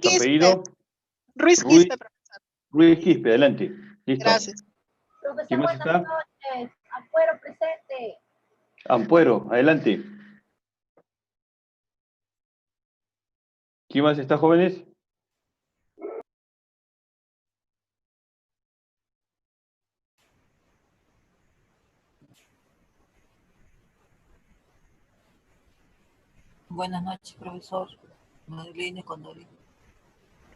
Quispe, apellido, Ruiz Ruiz, Quispe, profesor. Ruiz Quispe, adelante. Listo. Gracias. ¿Quién Profesor, más está? buenas noches. Ampuero presente. Ampuero, adelante. ¿Quién más está, jóvenes? Buenas noches, profesor. Madeleine Condori.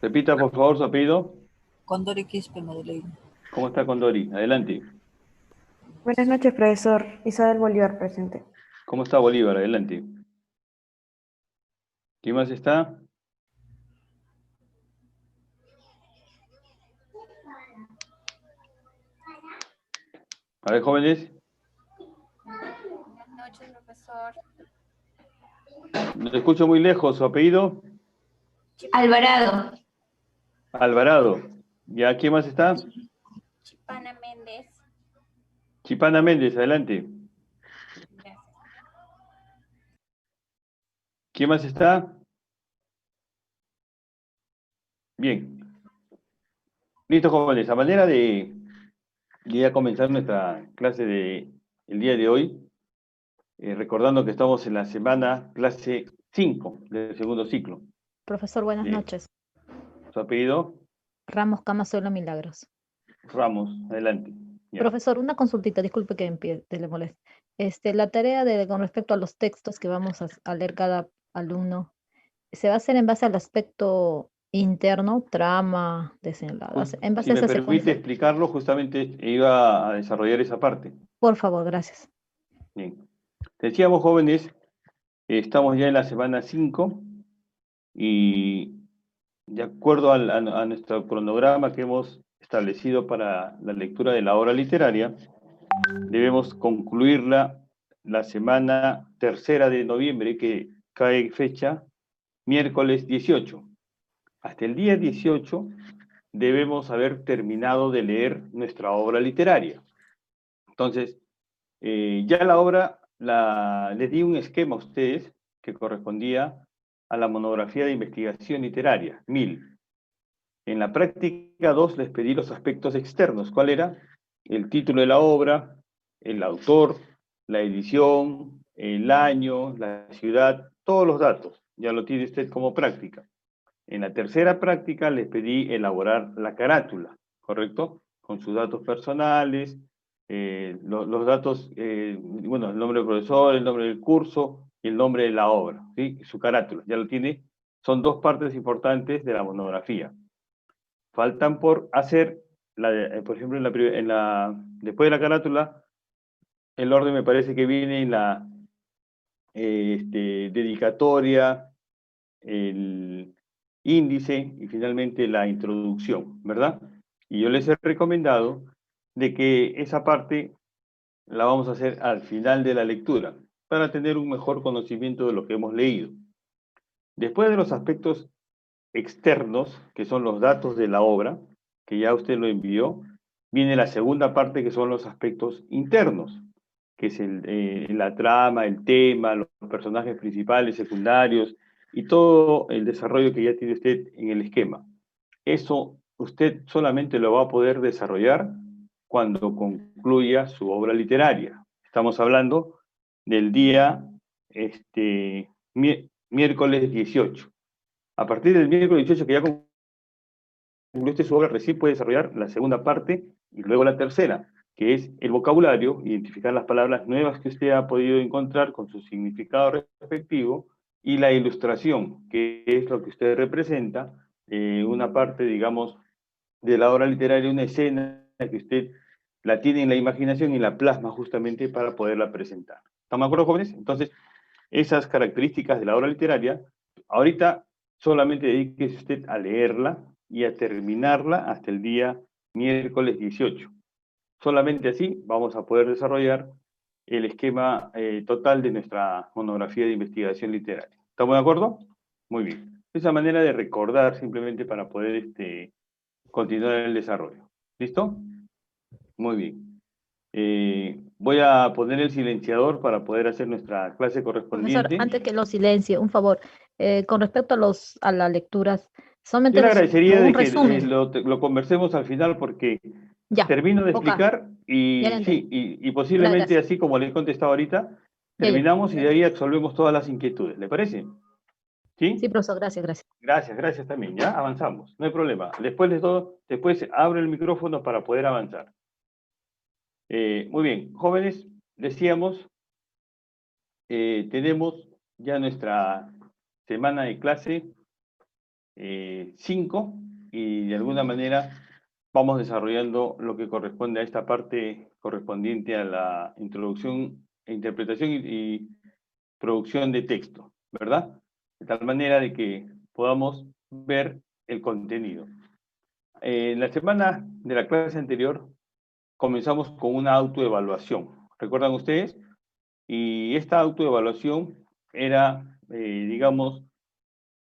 Repita, por favor, su apellido. Condori Quispe, Madeleine. ¿Cómo está Condori? Adelante. Buenas noches, profesor. Isabel Bolívar presente. ¿Cómo está Bolívar? Adelante. ¿Quién más está? A ver, jóvenes. Buenas noches, profesor. No te escucho muy lejos. ¿Su apellido? Alvarado. Alvarado. ¿Ya quién más está? Chipana Méndez. Chipana Méndez, adelante. Gracias. ¿Quién más está? Bien. Listo, jóvenes. A manera de ya comenzar nuestra clase de el día de hoy, recordando que estamos en la semana clase 5 del segundo ciclo. Profesor, buenas Bien. noches. ¿Su apellido? Ramos Camazuelo Milagros. Ramos, adelante. Ya. Profesor, una consultita, disculpe que le moleste. La tarea con respecto a los textos que vamos a leer cada alumno, ¿se va a hacer en base al aspecto interno, trama, desenlace? En base Si a me esa permite secuencia. explicarlo, justamente iba a desarrollar esa parte. Por favor, gracias. Bien. Decíamos, jóvenes, estamos ya en la semana 5 y de acuerdo a nuestro cronograma que hemos establecido para la lectura de la obra literaria, debemos concluirla la semana 3 de noviembre, que cae fecha miércoles 18. Hasta el día 18 debemos haber terminado de leer nuestra obra literaria. Entonces, ya la obra, les di un esquema a ustedes que correspondía a la monografía de investigación literaria, 1000. En la práctica 2 les pedí los aspectos externos. ¿Cuál era? El título de la obra, el autor, la edición, el año, la ciudad, todos los datos. Ya lo tiene usted como práctica. En la tercera práctica les pedí elaborar la carátula, ¿correcto? Con sus datos personales, los datos, bueno, el nombre del profesor, el nombre del curso y el nombre de la obra, ¿sí? Su carátula, ya lo tiene. Son dos partes importantes de la monografía. Faltan por hacer, por ejemplo, después de la carátula, el orden me parece que viene en la dedicatoria, el índice y finalmente la introducción, ¿verdad? Y yo les he recomendado de que esa parte la vamos a hacer al final de la lectura para tener un mejor conocimiento de lo que hemos leído. Después de los aspectos externos, que son los datos de la obra, que ya usted lo envió, viene la segunda parte, que son los aspectos internos, que es la trama, el tema, los personajes principales, secundarios, y todo el desarrollo que ya tiene usted en el esquema. Eso usted solamente lo va a poder desarrollar cuando concluya su obra literaria. Estamos hablando del día miércoles 18. A partir del miércoles 18, que ya concluyó usted su obra, recién puede desarrollar la segunda parte y luego la tercera, que es el vocabulario, identificar las palabras nuevas que usted ha podido encontrar con su significado respectivo, y la ilustración, que es lo que usted representa, una parte, digamos, de la obra literaria, una escena que usted la tiene en la imaginación y la plasma justamente para poderla presentar. ¿Están de acuerdo, jóvenes? Entonces, esas características de la obra literaria, ahorita solamente dedíquese usted a leerla y a terminarla hasta el día miércoles 18. Solamente así vamos a poder desarrollar el esquema total de nuestra monografía de investigación literaria. ¿Estamos de acuerdo? Muy bien. Esa manera de recordar simplemente para poder continuar el desarrollo. ¿Listo? Muy bien. Voy a poner el silenciador para poder hacer nuestra clase Profesor, correspondiente. antes que lo silencie, un favor. Con respecto a las lecturas, Solamente Yo le agradecería un de que resumen. lo conversemos al final porque Ya, termino de ok, explicar ya lo y entendí. sí, y posiblemente Gracias. así como le he contestado ahorita, Ya, ya. terminamos y de ahí absolvemos todas las inquietudes. ¿Le parece? Sí, ¿Sí? profesor, gracias, gracias. Gracias, gracias también. Ya avanzamos, no hay problema. Después abro el micrófono para poder avanzar. Muy bien, jóvenes, decíamos, tenemos ya nuestra semana de clase 5 y de alguna manera vamos desarrollando lo que corresponde a esta parte correspondiente a la introducción, interpretación y producción de texto, ¿verdad? De tal manera de que podamos ver el contenido. En la semana de la clase anterior comenzamos con una autoevaluación. ¿Recuerdan ustedes? Y esta autoevaluación era, digamos,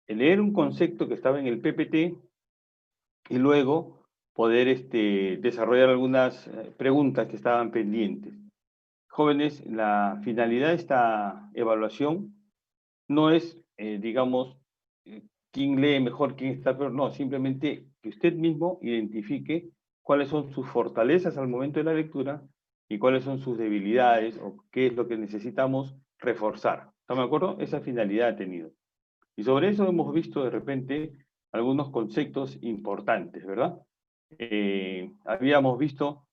leer un concepto que estaba en el PPT y luego poder desarrollar algunas preguntas que estaban pendientes. Jóvenes, la finalidad de esta evaluación no es, digamos, quién lee mejor, quién está peor, no, simplemente que usted mismo identifique cuáles son sus fortalezas al momento de la lectura y cuáles son sus debilidades o qué es lo que necesitamos reforzar. ¿Estamos de acuerdo? Esa finalidad ha tenido. Y sobre eso hemos visto de repente algunos conceptos importantes, ¿verdad? Habíamos visto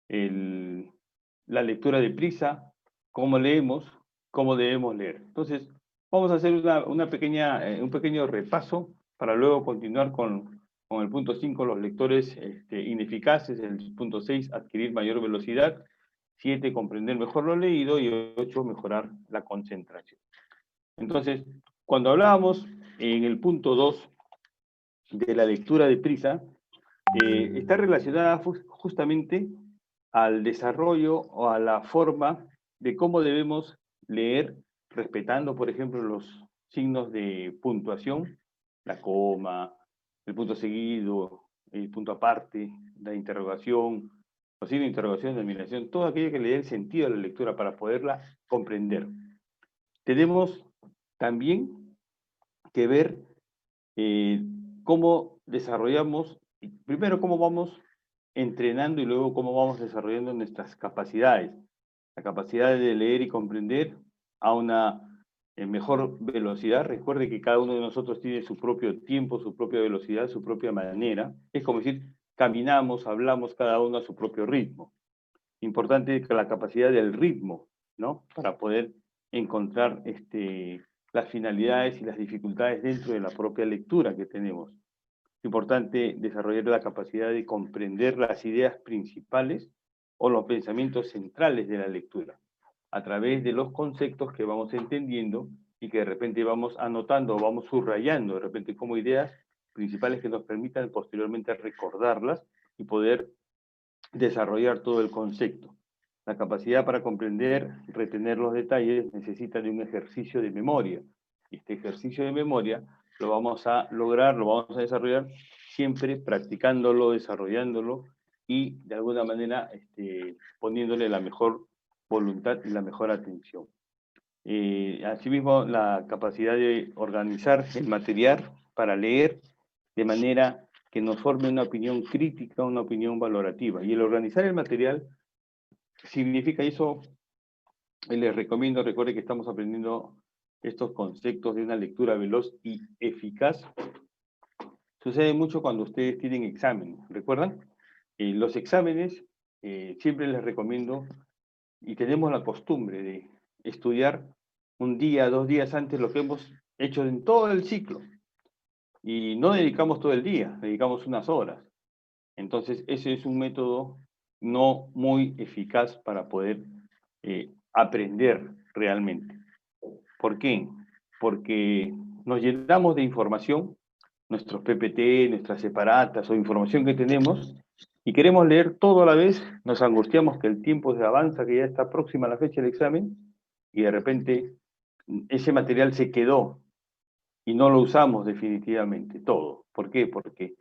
la lectura de prisa, cómo leemos, cómo debemos leer. Entonces, vamos a hacer un pequeño repaso para luego continuar con el punto 5, los lectores ineficaces, el punto 6, adquirir mayor velocidad, 7, comprender mejor lo leído y 8, mejorar la concentración. Entonces, cuando hablábamos en el punto 2 de la lectura de prisa, está relacionada justamente al desarrollo o a la forma de cómo debemos leer, respetando, por ejemplo, los signos de puntuación, la coma, el punto seguido, el punto aparte, la interrogación, los signos de interrogación, de admiración, todo aquello que le dé el sentido a la lectura para poderla comprender. Tenemos también que ver cómo desarrollamos, primero cómo vamos entrenando y luego cómo vamos desarrollando nuestras capacidades. La capacidad de leer y comprender a una mejor velocidad. Recuerde que cada uno de nosotros tiene su propio tiempo, su propia velocidad, su propia manera. Es como decir, caminamos, hablamos cada uno a su propio ritmo. Importante que la capacidad del ritmo, ¿no? Para poder encontrar las finalidades y las dificultades dentro de la propia lectura que tenemos. Es importante desarrollar la capacidad de comprender las ideas principales o los pensamientos centrales de la lectura, a través de los conceptos que vamos entendiendo y que de repente vamos anotando o vamos subrayando de repente como ideas principales que nos permitan posteriormente recordarlas y poder desarrollar todo el concepto. La capacidad para comprender, retener los detalles necesita de un ejercicio de memoria. Y este ejercicio de memoria lo vamos a lograr, lo vamos a desarrollar siempre practicándolo, desarrollándolo y de alguna manera poniéndole la mejor voluntad y la mejor atención. Asimismo, la capacidad de organizar el material para leer de manera que nos forme una opinión crítica, una opinión valorativa. Y el organizar el material significa eso, les recomiendo, recuerde que estamos aprendiendo estos conceptos de una lectura veloz y eficaz. Sucede mucho cuando ustedes tienen examen, ¿recuerdan? Los exámenes, siempre les recomiendo, y tenemos la costumbre de estudiar un día, 2 días antes lo que hemos hecho en todo el ciclo. Y no dedicamos todo el día, dedicamos unas horas. Entonces, ese es un método no muy eficaz para poder aprender realmente. ¿Por qué? Porque nos llenamos de información, nuestros PPT, nuestras separatas o información que tenemos, y queremos leer todo a la vez, nos angustiamos que el tiempo se avanza, que ya está próxima la fecha del examen, y de repente ese material se quedó y no lo usamos definitivamente, todo. ¿Por qué? Porque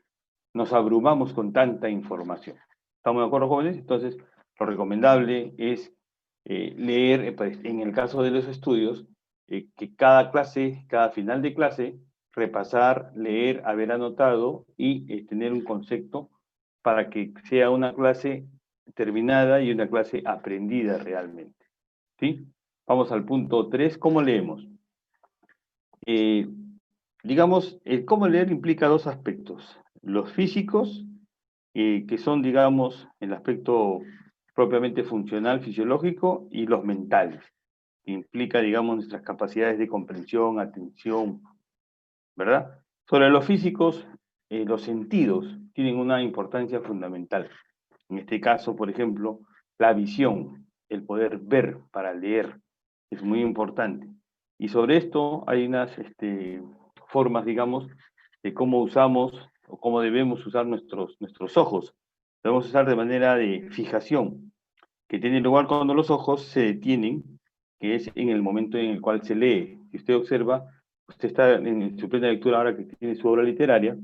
nos abrumamos con tanta información. ¿Estamos de acuerdo, jóvenes? Entonces, lo recomendable es leer, pues, en el caso de los estudios, que cada clase, cada final de clase, repasar, leer, haber anotado y tener un concepto para que sea una clase terminada y una clase aprendida realmente. ¿Sí? Vamos al punto 3, ¿cómo leemos? Digamos, el cómo leer implica dos aspectos, los físicos, que son, digamos, el aspecto propiamente funcional, fisiológico, y los mentales, que implica, digamos, nuestras capacidades de comprensión, atención, ¿verdad? Sobre los físicos, los sentidos tienen una importancia fundamental. En este caso, por ejemplo, la visión, el poder ver para leer, es muy importante. Y sobre esto hay unas formas, digamos, de cómo usamos o cómo debemos usar nuestros ojos. Debemos usar de manera de fijación, que tiene lugar cuando los ojos se detienen, que es en el momento en el cual se lee. Si usted observa, usted está en su plena lectura ahora que tiene su obra literaria,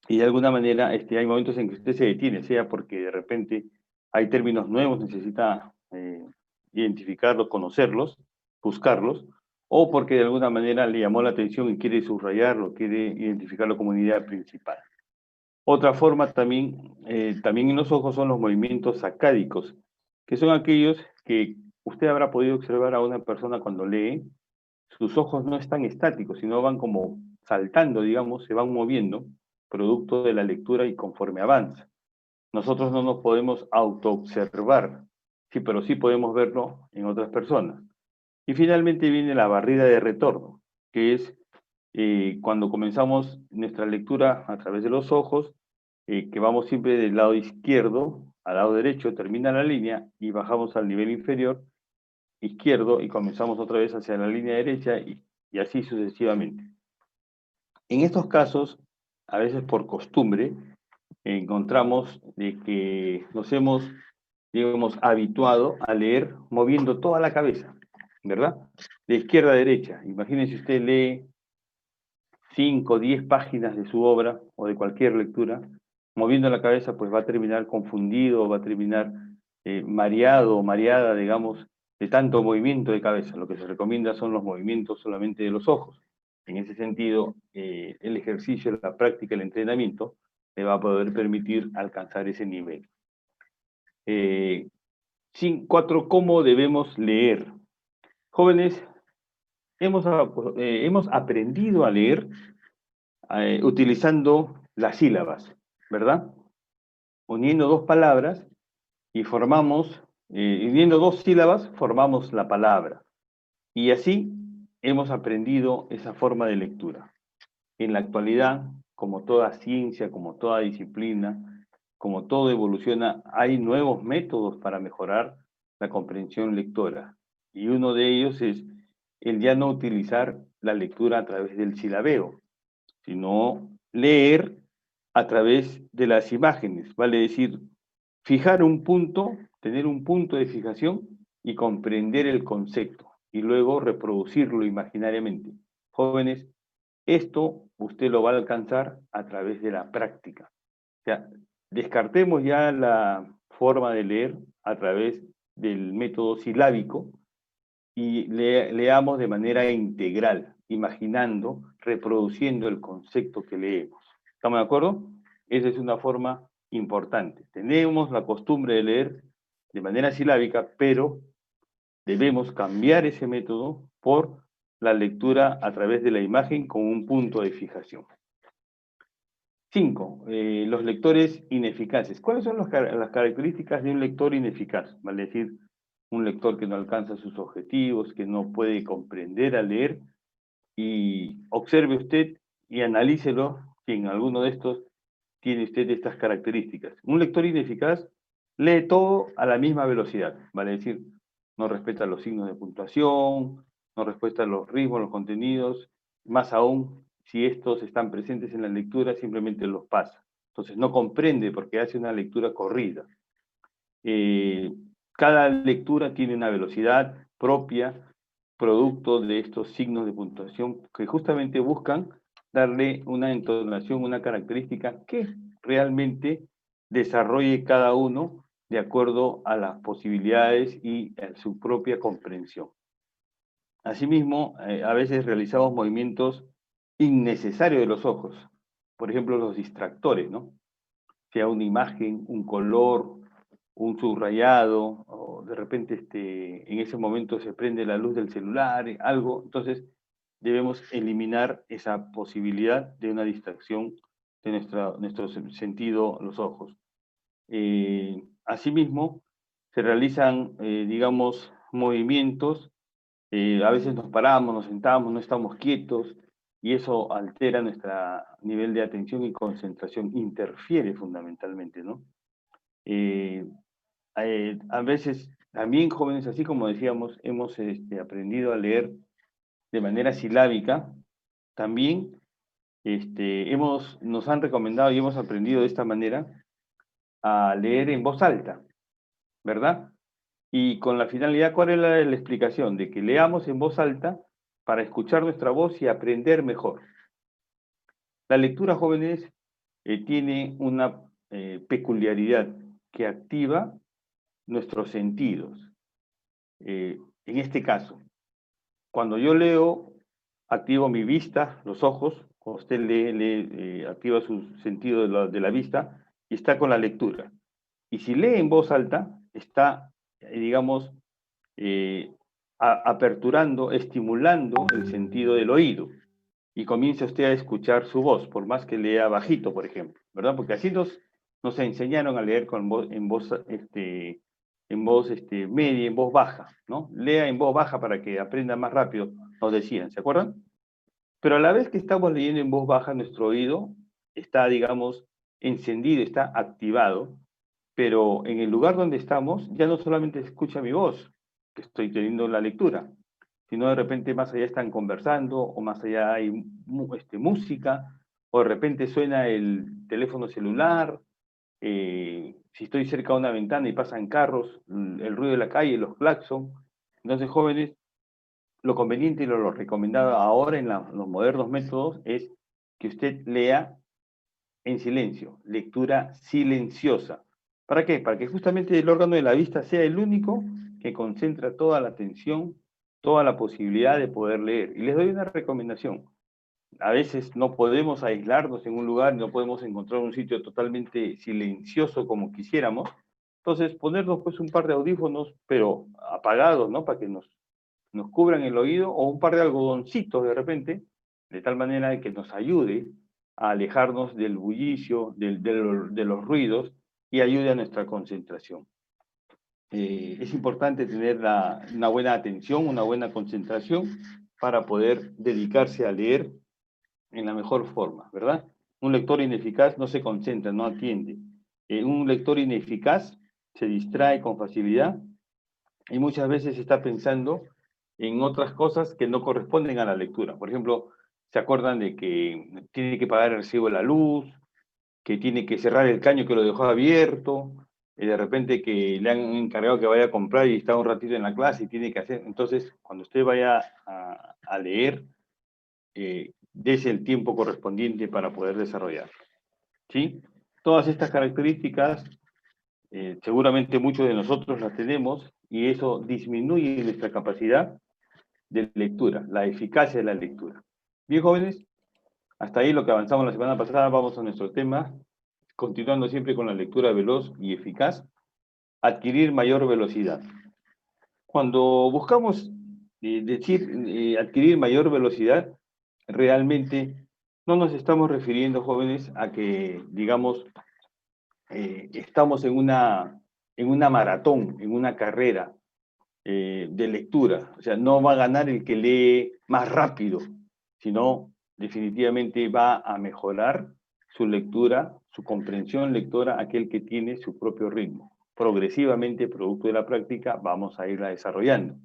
y de alguna manera hay momentos en que usted se detiene, sea porque de repente hay términos nuevos, necesita identificarlos, conocerlos, buscarlos, o porque de alguna manera le llamó la atención y quiere subrayarlo, quiere identificarlo como una idea principal. Otra forma también en los ojos son los movimientos sacádicos, que son aquellos que usted habrá podido observar a una persona cuando lee. Sus ojos no están estáticos, sino van como saltando, digamos, se van moviendo, producto de la lectura y conforme avanza. Nosotros no nos podemos autoobservar, sí, pero sí podemos verlo en otras personas. Y finalmente viene la barrida de retorno, que es cuando comenzamos nuestra lectura a través de los ojos, que vamos siempre del lado izquierdo al lado derecho, termina la línea y bajamos al nivel inferior izquierdo y comenzamos otra vez hacia la línea derecha y así sucesivamente. En estos casos, a veces por costumbre, encontramos de que nos hemos, digamos, habituado a leer moviendo toda la cabeza, ¿verdad? De izquierda a derecha. Imagínense usted lee 5 o 10 páginas de su obra o de cualquier lectura, moviendo la cabeza, pues va a terminar confundido, va a terminar mareado o mareada, digamos, de tanto movimiento de cabeza. Lo que se recomienda son los movimientos solamente de los ojos. En ese sentido, el ejercicio, la práctica, el entrenamiento, le va a poder permitir alcanzar ese nivel. 4. ¿Cómo debemos leer? Jóvenes, hemos aprendido a leer utilizando las sílabas, ¿verdad? Uniendo dos palabras y formamos, uniendo dos sílabas, formamos la palabra. Y así hemos aprendido esa forma de lectura. En la actualidad, como toda ciencia, como toda disciplina, como todo evoluciona, hay nuevos métodos para mejorar la comprensión lectora. Y uno de ellos es el ya no utilizar la lectura a través del silabeo, sino leer a través de las imágenes, vale decir, fijar un punto, tener un punto de fijación y comprender el concepto, y luego reproducirlo imaginariamente. Jóvenes, esto usted lo va a alcanzar a través de la práctica. O sea, descartemos ya la forma de leer a través del método silábico y leamos de manera integral, imaginando, reproduciendo el concepto que leemos. ¿Estamos de acuerdo? Esa es una forma importante. Tenemos la costumbre de leer de manera silábica, pero debemos cambiar ese método por la lectura a través de la imagen con un punto de fijación. 5. Los lectores ineficaces. ¿Cuáles son las características de un lector ineficaz? Vale decir, un lector que no alcanza sus objetivos, que no puede comprender al leer, y observe usted y analícelo si en alguno de estos tiene usted estas características. Un lector ineficaz lee todo a la misma velocidad, vale decir, no respeta los signos de puntuación, no respeta los ritmos, los contenidos, más aún, si estos están presentes en la lectura, simplemente los pasa. Entonces no comprende porque hace una lectura corrida. Cada lectura tiene una velocidad propia, producto de estos signos de puntuación que justamente buscan darle una entonación, una característica que realmente desarrolle cada uno de acuerdo a las posibilidades y a su propia comprensión. Asimismo, a veces realizamos movimientos innecesario de los ojos. Por ejemplo, los distractores, ¿no? Sea una imagen, un color, un subrayado, o de repente en ese momento se prende la luz del celular, algo. Entonces, debemos eliminar esa posibilidad de una distracción de nuestro sentido, los ojos. Asimismo, se realizan, digamos, movimientos, a veces nos paramos, nos sentamos, no estamos quietos, y eso altera nuestro nivel de atención y concentración, interfiere fundamentalmente, ¿no? A veces, también jóvenes, así como decíamos, hemos aprendido a leer de manera silábica, también nos han recomendado y hemos aprendido de esta manera a leer en voz alta, ¿verdad? Y con la finalidad, ¿cuál es la explicación? De que leamos en voz alta para escuchar nuestra voz y aprender mejor. La lectura, jóvenes, tiene una peculiaridad que activa nuestros sentidos. En este caso, cuando yo leo, activo mi vista, los ojos. Cuando usted lee, activa su sentido de la vista y está con la lectura. Y si lee en voz alta, está, digamos, aperturando, estimulando el sentido del oído. Y comienza usted a escuchar su voz, por más que lea bajito, por ejemplo, ¿verdad? Porque así nos enseñaron a leer en voz media, en voz baja, ¿no? Lea en voz baja para que aprenda más rápido, nos decían, ¿se acuerdan? Pero a la vez que estamos leyendo en voz baja, nuestro oído está, digamos, encendido, está activado, pero en el lugar donde estamos ya no solamente se escucha mi voz, que estoy teniendo la lectura, sino de repente más allá están conversando, o más allá hay música, o de repente suena el teléfono celular, si estoy cerca de una ventana y pasan carros, el ruido de la calle, los claxon. Entonces, jóvenes, lo conveniente y lo recomendado ahora en los modernos métodos es que usted lea en silencio, lectura silenciosa. ¿Para qué? Para que justamente el órgano de la vista sea el único que concentra toda la atención, toda la posibilidad de poder leer. Y les doy una recomendación. A veces no podemos aislarnos en un lugar, no podemos encontrar un sitio totalmente silencioso como quisiéramos. Entonces, ponernos pues un par de audífonos, pero apagados, ¿no? Para que nos cubran el oído, o un par de algodoncitos de repente, de tal manera que nos ayude a alejarnos del bullicio, de los ruidos, y ayude a nuestra concentración. Es importante tener una buena atención, una buena concentración, para poder dedicarse a leer en la mejor forma, ¿verdad? Un lector ineficaz no se concentra, no atiende. Un lector ineficaz se distrae con facilidad y muchas veces está pensando en otras cosas que no corresponden a la lectura. Por ejemplo, se acuerdan de que tiene que pagar el recibo de la luz, que tiene que cerrar el caño que lo dejó abierto, y de repente que le han encargado que vaya a comprar y está un ratito en la clase y tiene que hacer. Entonces, cuando usted vaya a leer, dese el tiempo correspondiente para poder desarrollar. ¿Sí? Todas estas características, seguramente muchos de nosotros las tenemos, y eso disminuye nuestra capacidad de lectura, la eficacia de la lectura. Bien, jóvenes, hasta ahí lo que avanzamos la semana pasada. Vamos a nuestro tema, continuando siempre con la lectura veloz y eficaz. Adquirir mayor velocidad. Cuando buscamos adquirir mayor velocidad, realmente no nos estamos refiriendo, jóvenes, a que, digamos, estamos en una maratón, en una carrera de lectura. O sea, no va a ganar el que lee más rápido, sino definitivamente va a mejorar su lectura, su comprensión lectora, aquel que tiene su propio ritmo. Progresivamente, producto de la práctica, vamos a irla desarrollando.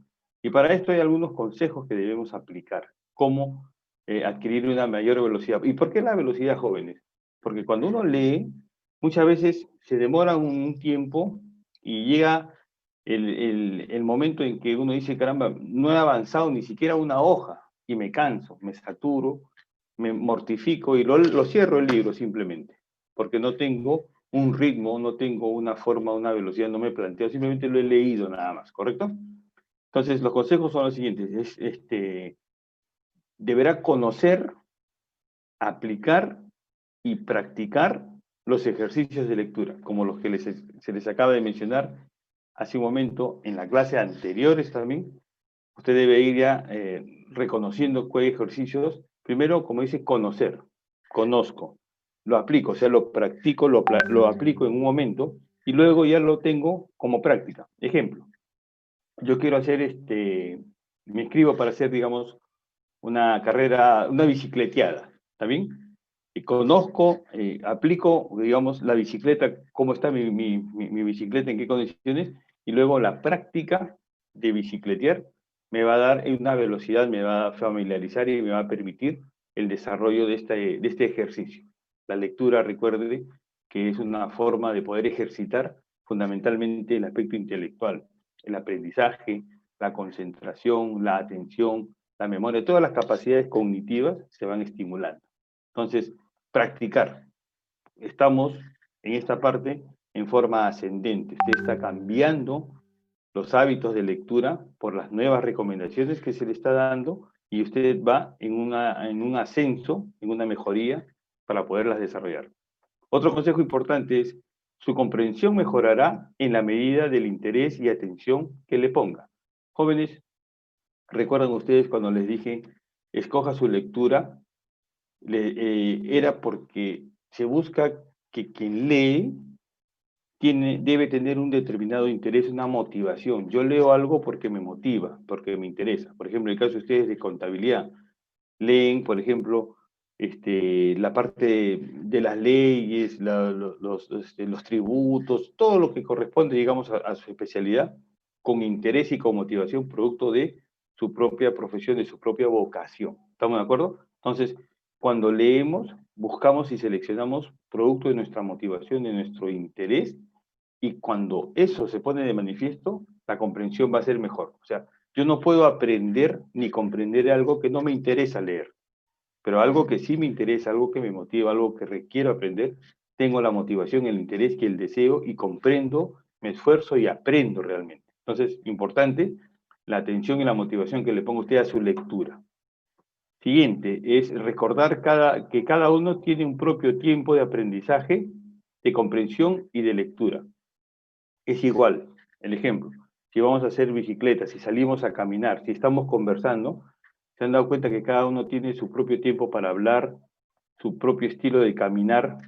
Y para esto hay algunos consejos que debemos aplicar. ¿Cómo adquirir una mayor velocidad? ¿Y por qué la velocidad, jóvenes? Porque cuando uno lee, muchas veces se demora un tiempo y llega el momento en que uno dice, caramba, no he avanzado ni siquiera una hoja, y me canso, me saturo, me mortifico y lo cierro el libro simplemente, porque no tengo un ritmo, no tengo una forma, una velocidad, no me planteo, simplemente lo he leído nada más, ¿correcto? Entonces, los consejos son los siguientes: deberá conocer aplicar y practicar los ejercicios de lectura, como los que se les acaba de mencionar hace un momento en la clase anteriores también. Usted debe ir ya reconociendo qué ejercicios, primero, como dice, conocer, conozco, lo aplico, o sea, lo practico, lo aplico en un momento, y luego ya lo tengo como práctica. Ejemplo, yo quiero hacer, me inscribo para hacer, digamos, una carrera, una bicicleteada, ¿está bien? Y conozco, aplico, digamos, la bicicleta, cómo está mi bicicleta, en qué condiciones, y luego la práctica de bicicletear me va a dar una velocidad, me va a familiarizar y me va a permitir el desarrollo de este ejercicio. La lectura, recuerde, que es una forma de poder ejercitar fundamentalmente el aspecto intelectual, el aprendizaje, la concentración, la atención, la memoria, todas las capacidades cognitivas se van estimulando. Entonces, practicar. Estamos en esta parte en forma ascendente. Usted está cambiando los hábitos de lectura por las nuevas recomendaciones que se le está dando y usted va en un ascenso, en una mejoría para poderlas desarrollar. Otro consejo importante es, su comprensión mejorará en la medida del interés y atención que le ponga. Jóvenes, ¿recuerdan ustedes cuando les dije, escoja su lectura? Era porque se busca que quien lee debe tener un determinado interés, una motivación. Yo leo algo porque me motiva, porque me interesa. Por ejemplo, en el caso de ustedes de contabilidad, leen, por ejemplo, la parte de las leyes, los tributos, todo lo que corresponde, digamos, a su especialidad, con interés y con motivación, producto de su propia profesión, de su propia vocación. ¿Estamos de acuerdo? Entonces, cuando leemos, buscamos y seleccionamos producto de nuestra motivación, de nuestro interés, y cuando eso se pone de manifiesto, la comprensión va a ser mejor. O sea, yo no puedo aprender ni comprender algo que no me interesa leer, pero algo que sí me interesa, algo que me motiva, algo que requiero aprender, tengo la motivación, el interés y el deseo y comprendo, me esfuerzo y aprendo realmente. Entonces, importante, la atención y la motivación que le ponga usted a su lectura. Siguiente, es recordar que cada uno tiene un propio tiempo de aprendizaje, de comprensión y de lectura. Es igual, el ejemplo, si vamos a hacer bicicleta, si salimos a caminar, si estamos conversando, se han dado cuenta que cada uno tiene su propio tiempo para hablar, su propio estilo de caminar.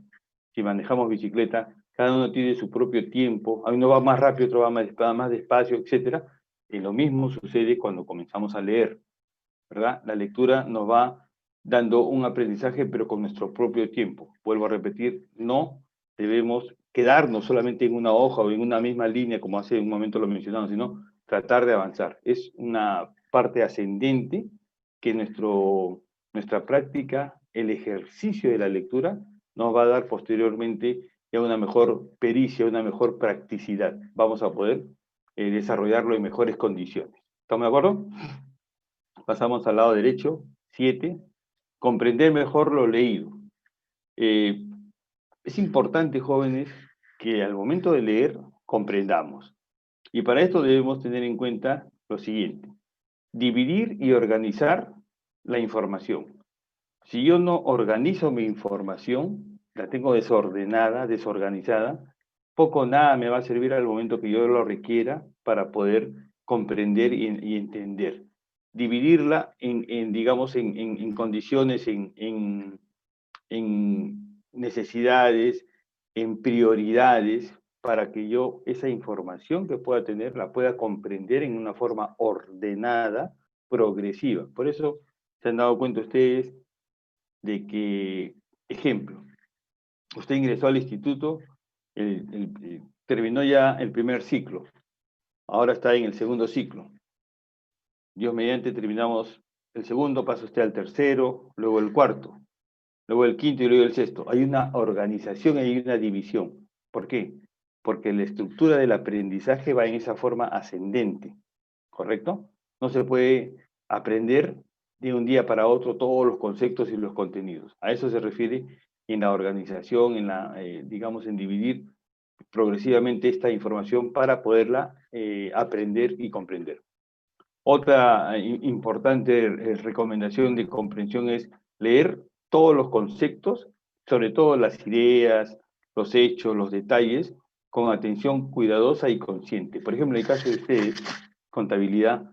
Si manejamos bicicleta, cada uno tiene su propio tiempo, uno va más rápido, otro va más despacio, etc. Y lo mismo sucede cuando comenzamos a leer, ¿verdad? La lectura nos va dando un aprendizaje, pero con nuestro propio tiempo. Vuelvo a repetir, no debemos quedarnos solamente en una hoja o en una misma línea, como hace un momento lo mencionamos, sino tratar de avanzar. Es una parte ascendente que nuestra práctica, el ejercicio de la lectura, nos va a dar posteriormente ya una mejor pericia, una mejor practicidad. Vamos a poder desarrollarlo en mejores condiciones. ¿Estamos de acuerdo? Pasamos al lado derecho, 7. Comprender mejor lo leído. Es importante, jóvenes, que al momento de leer comprendamos. Y para esto debemos tener en cuenta lo siguiente. Dividir y organizar la información. Si yo no organizo mi información, la tengo desordenada, desorganizada, poco o nada me va a servir al momento que yo lo requiera para poder comprender y entender. Dividirla digamos, en condiciones, en necesidades, en prioridades, para que yo esa información que pueda tener la pueda comprender en una forma ordenada, progresiva. Por eso se han dado cuenta ustedes de que, ejemplo, usted ingresó al instituto, terminó ya el primer ciclo, ahora está en el segundo ciclo. Dios mediante terminamos el segundo, pasa usted al tercero, luego el cuarto, luego el quinto y luego el sexto. Hay una organización, hay una división. ¿Por qué? Porque la estructura del aprendizaje va en esa forma ascendente, ¿correcto? No se puede aprender de un día para otro todos los conceptos y los contenidos. A eso se refiere en la organización, digamos, en dividir progresivamente esta información para poderla aprender y comprender. Otra importante recomendación de comprensión es leer todos los conceptos, sobre todo las ideas, los hechos, los detalles, con atención cuidadosa y consciente. Por ejemplo, en el caso de ustedes, contabilidad,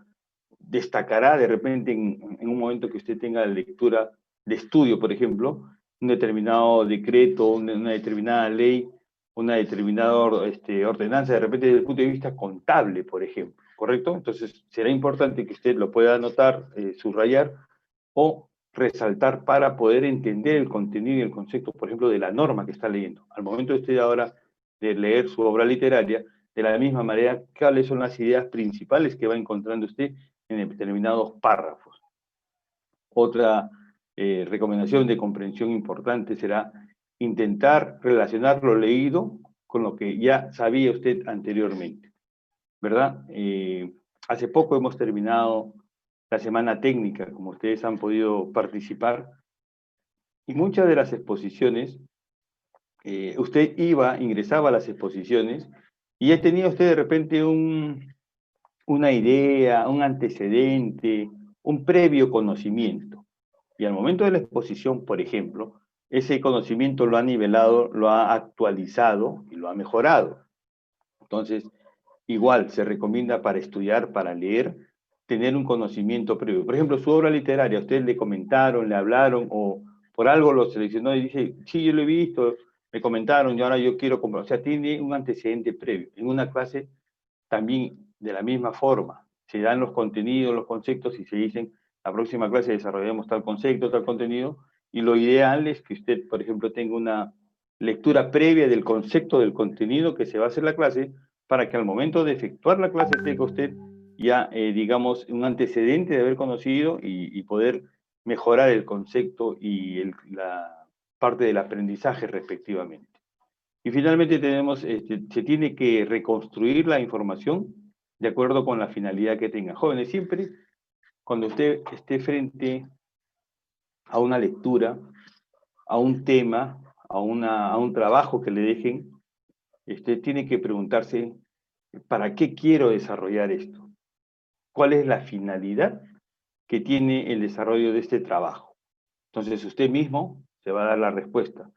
destacará de repente en un momento que usted tenga lectura de estudio, por ejemplo, un determinado decreto, una determinada ley, una determinada ordenanza, de repente desde el punto de vista contable, por ejemplo, ¿correcto? Entonces será importante que usted lo pueda anotar, subrayar o resaltar para poder entender el contenido y el concepto, por ejemplo, de la norma que está leyendo. Al momento de usted ahora de leer su obra literaria, de la misma manera, ¿cuáles son las ideas principales que va encontrando usted en determinados párrafos? Otra recomendación de comprensión importante será intentar relacionar lo leído con lo que ya sabía usted anteriormente, ¿verdad? Hace poco hemos terminado la semana técnica, como ustedes han podido participar, y muchas de las exposiciones, usted ingresaba a las exposiciones, y ya tenía usted de repente una idea, un antecedente, un previo conocimiento. Y al momento de la exposición, por ejemplo, ese conocimiento lo ha nivelado, lo ha actualizado y lo ha mejorado. Entonces, igual se recomienda para estudiar, para leer, tener un conocimiento previo. Por ejemplo, su obra literaria, a usted le comentaron, le hablaron o por algo lo seleccionó y dice, sí, yo lo he visto, me comentaron y ahora yo quiero comprar. O sea, tiene un antecedente previo. En una clase también de la misma forma. Se dan los contenidos, los conceptos y se dicen, la próxima clase desarrollamos tal concepto, tal contenido, y lo ideal es que usted, por ejemplo, tenga una lectura previa del concepto del contenido que se va a hacer la clase, para que al momento de efectuar la clase tenga usted ya, digamos, un antecedente de haber conocido y poder mejorar el concepto y la parte del aprendizaje respectivamente. Y finalmente tenemos, se tiene que reconstruir la información de acuerdo con la finalidad que tenga. Jóvenes, siempre cuando usted esté frente a una lectura, a un tema, a un trabajo que le dejen, tiene que preguntarse, ¿para qué quiero desarrollar esto? ¿Cuál es la finalidad que tiene el desarrollo de este trabajo? Entonces usted mismo se va a dar la respuesta.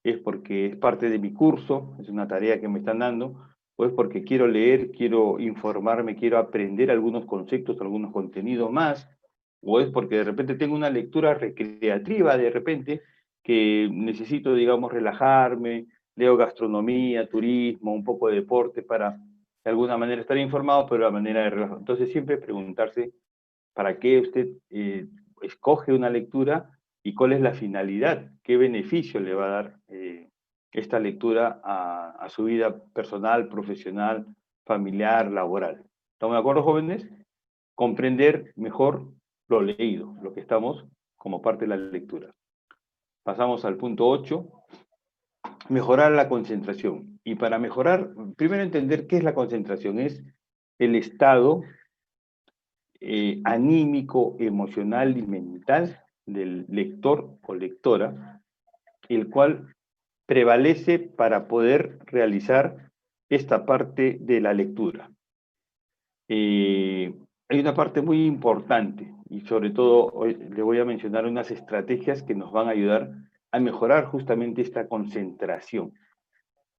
¿Es porque es parte de mi curso, es una tarea que me están dando, o es porque quiero leer, quiero informarme, quiero aprender algunos conceptos, algunos contenidos más, o es porque de repente tengo una lectura recreativa de repente que necesito, digamos, relajarme, leo gastronomía, turismo, un poco de deporte para de alguna manera estar informado, pero de manera de relajo. Entonces siempre preguntarse para qué usted escoge una lectura y cuál es la finalidad, qué beneficio le va a dar esta lectura a su vida personal, profesional, familiar, laboral. ¿Estamos de acuerdo, jóvenes? Comprender mejor lo leído, lo que estamos como parte de la lectura. Pasamos al punto 8, mejorar la concentración. Y para mejorar, primero entender qué es la concentración, es el estado anímico, emocional y mental del lector o lectora, el cual prevalece para poder realizar esta parte de la lectura. Hay una parte muy importante y sobre todo hoy le voy a mencionar unas estrategias que nos van a ayudar a mejorar justamente esta concentración.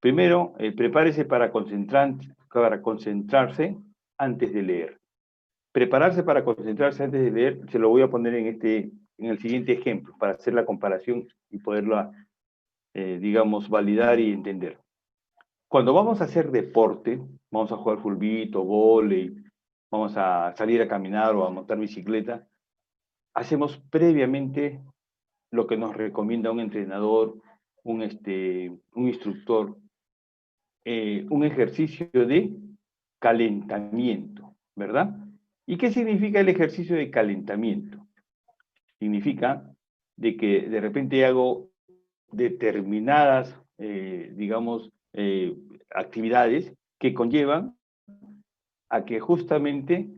Primero, prepárese para concentrarse antes de leer. Prepararse para concentrarse antes de leer, se lo voy a poner en el siguiente ejemplo, para hacer la comparación y poderla, digamos, validar y entender. Cuando vamos a hacer deporte, vamos a jugar fulbito, vóley, vamos a salir a caminar o a montar bicicleta, hacemos previamente lo que nos recomienda un entrenador, un instructor, un ejercicio de calentamiento, ¿verdad? ¿Y qué significa el ejercicio de calentamiento? Significa de que de repente hago determinadas, digamos, actividades que conllevan a que justamente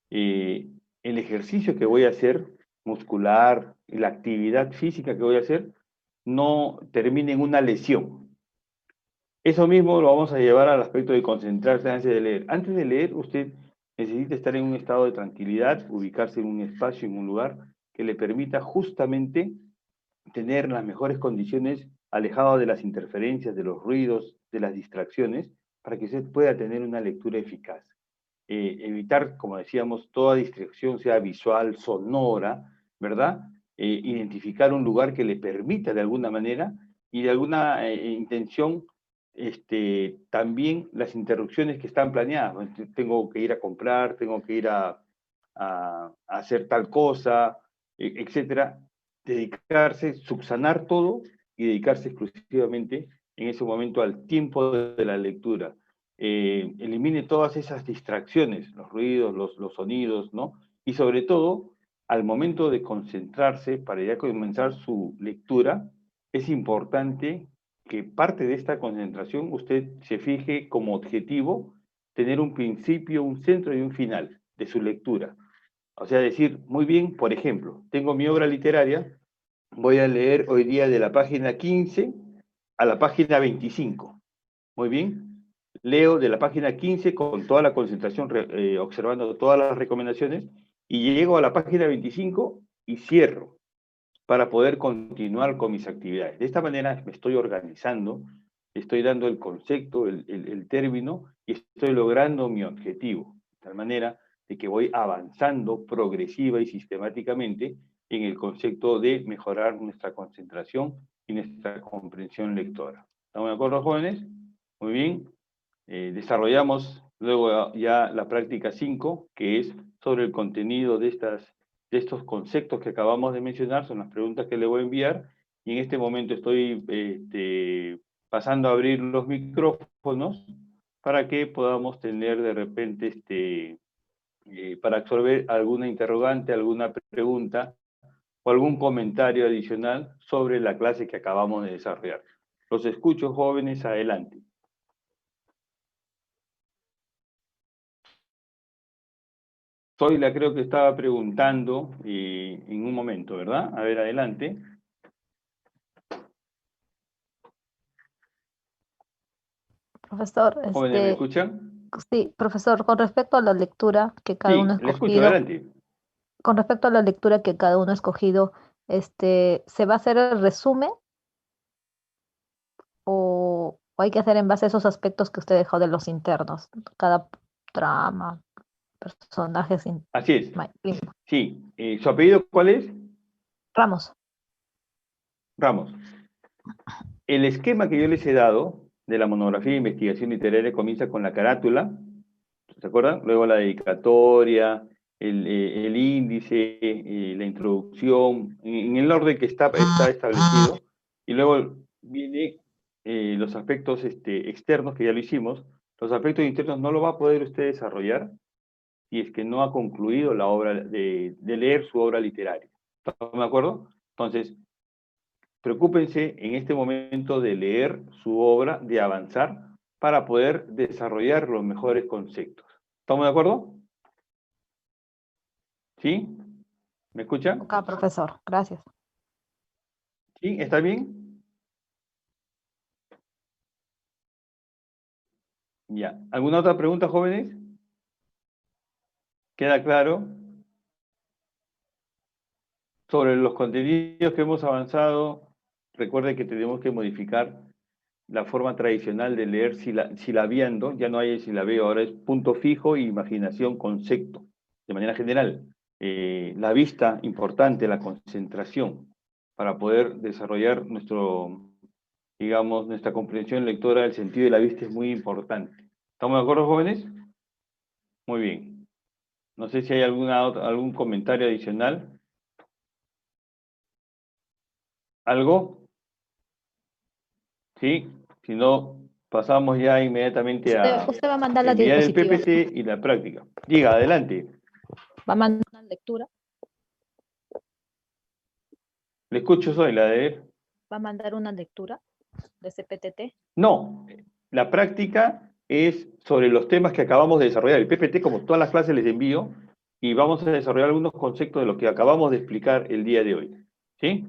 el ejercicio que voy a hacer, muscular, y la actividad física que voy a hacer, no termine en una lesión. Eso mismo lo vamos a llevar al aspecto de concentrarse antes de leer. Antes de leer, usted necesita estar en un estado de tranquilidad, ubicarse en un espacio, en un lugar que le permita justamente tener las mejores condiciones alejadas de las interferencias, de los ruidos, de las distracciones, para que usted pueda tener una lectura eficaz. Evitar, como decíamos, toda distracción, sea visual, sonora, ¿verdad? Identificar un lugar que le permita de alguna manera y de alguna intención, también las interrupciones que están planeadas. Tengo que ir a comprar, tengo que ir a hacer tal cosa, etcétera. Dedicarse, subsanar todo y dedicarse exclusivamente en ese momento al tiempo de la lectura. Elimine todas esas distracciones, los ruidos, los sonidos, ¿no? Y sobre todo, al momento de concentrarse para ya comenzar su lectura, es importante que parte de esta concentración usted se fije como objetivo tener un principio, un centro y un final de su lectura. O sea, decir, muy bien, por ejemplo, tengo mi obra literaria, voy a leer hoy día de la página 15 a la página 25. Muy bien, leo de la página 15 con toda la concentración, observando todas las recomendaciones, y llego a la página 25 y cierro para poder continuar con mis actividades. De esta manera me estoy organizando, estoy dando el concepto, el término, y estoy logrando mi objetivo. De tal manera de que voy avanzando progresiva y sistemáticamente en el concepto de mejorar nuestra concentración y nuestra comprensión lectora. ¿Estamos de acuerdo, jóvenes? Muy bien. Desarrollamos luego ya la práctica 5, que es sobre el contenido de estos conceptos que acabamos de mencionar, son las preguntas que le voy a enviar, y en este momento estoy pasando a abrir los micrófonos para que podamos tener de repente, para absorber alguna interrogante, alguna pregunta o algún comentario adicional sobre la clase que acabamos de desarrollar. Los escucho, jóvenes, adelante. Zoila creo que estaba preguntando en un momento, ¿verdad? A ver, adelante. Profesor, ¿Jóvenes me escuchan? sí, profesor, con respecto a la lectura que cada uno Sí, ha le escucho, escogido, adelante. con respecto a la lectura que cada uno ha escogido, ¿se va a hacer el resumen o hay que hacer en base a esos aspectos que usted dejó de los internos? Cada trama, personajes, Así es. primo. Sí. ¿Su apellido cuál es? Ramos. Ramos. El esquema que yo les he dado de la monografía de investigación literaria comienza con la carátula, ¿se acuerdan? Luego la dedicatoria, el índice, la introducción, en el orden que está establecido, y luego viene los aspectos externos, que ya lo hicimos. Los aspectos internos no lo va a poder usted desarrollar si es que no ha concluido la obra de leer su obra literaria. ¿Estamos de acuerdo? Entonces, preocúpense en este momento de leer su obra, de avanzar, para poder desarrollar los mejores conceptos. ¿Estamos de acuerdo? ¿Sí? ¿Me escuchan? Acá, profesor, gracias. ¿Sí? ¿Está bien? Ya. ¿Alguna otra pregunta, jóvenes? ¿Queda claro? Sobre los contenidos que hemos avanzado, recuerden que tenemos que modificar la forma tradicional de leer silabiando, ya no hay silabeo, ahora es punto fijo, imaginación, concepto, de manera general. La vista, importante, la concentración, para poder desarrollar nuestra comprensión lectora del sentido de la vista es muy importante. ¿Estamos de acuerdo, jóvenes? Muy bien. No sé si hay algún comentario adicional. ¿Algo? ¿Sí? Si no, pasamos ya inmediatamente a Usted va a mandar la enviar el diapositiva. PPT y la práctica. Diga, adelante. Va a mandar una lectura. Le escucho, soy la de... Va a mandar una lectura de ese PTT. No, la práctica es sobre los temas que acabamos de desarrollar. El PPT, como todas las clases, les envío y vamos a desarrollar algunos conceptos de lo que acabamos de explicar el día de hoy. ¿Sí?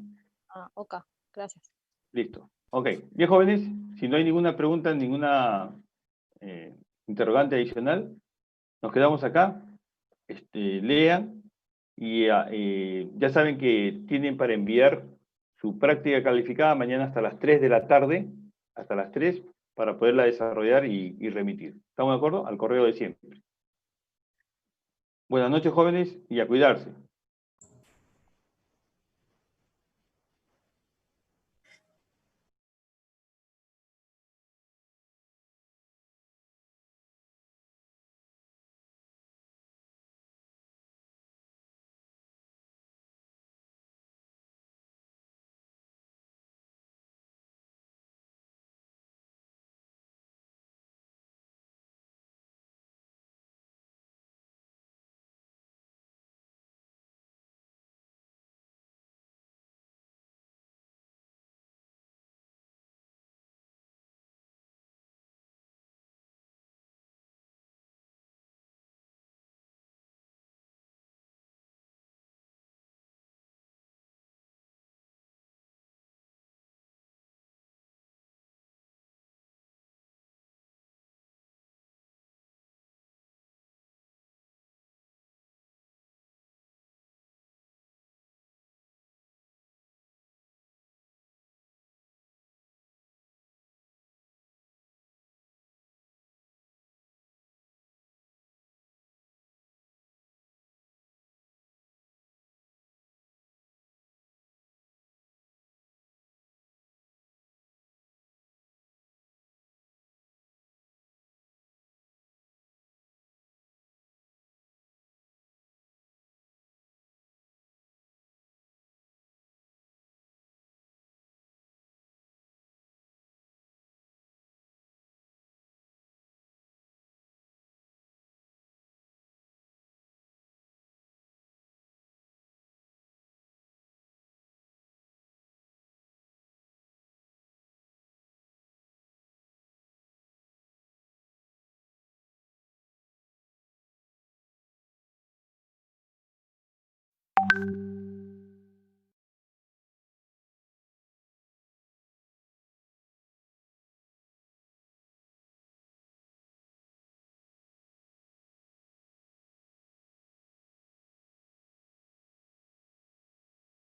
Ah, ok, gracias. Listo. Ok. Bien, jóvenes, si no hay ninguna pregunta, ninguna interrogante adicional, nos quedamos acá. Lean y ya saben que tienen para enviar su práctica calificada mañana hasta las 3 de la tarde, hasta las 3, para poderla desarrollar y remitir. ¿Estamos de acuerdo? Al correo de siempre. Buenas noches, jóvenes, y a cuidarse.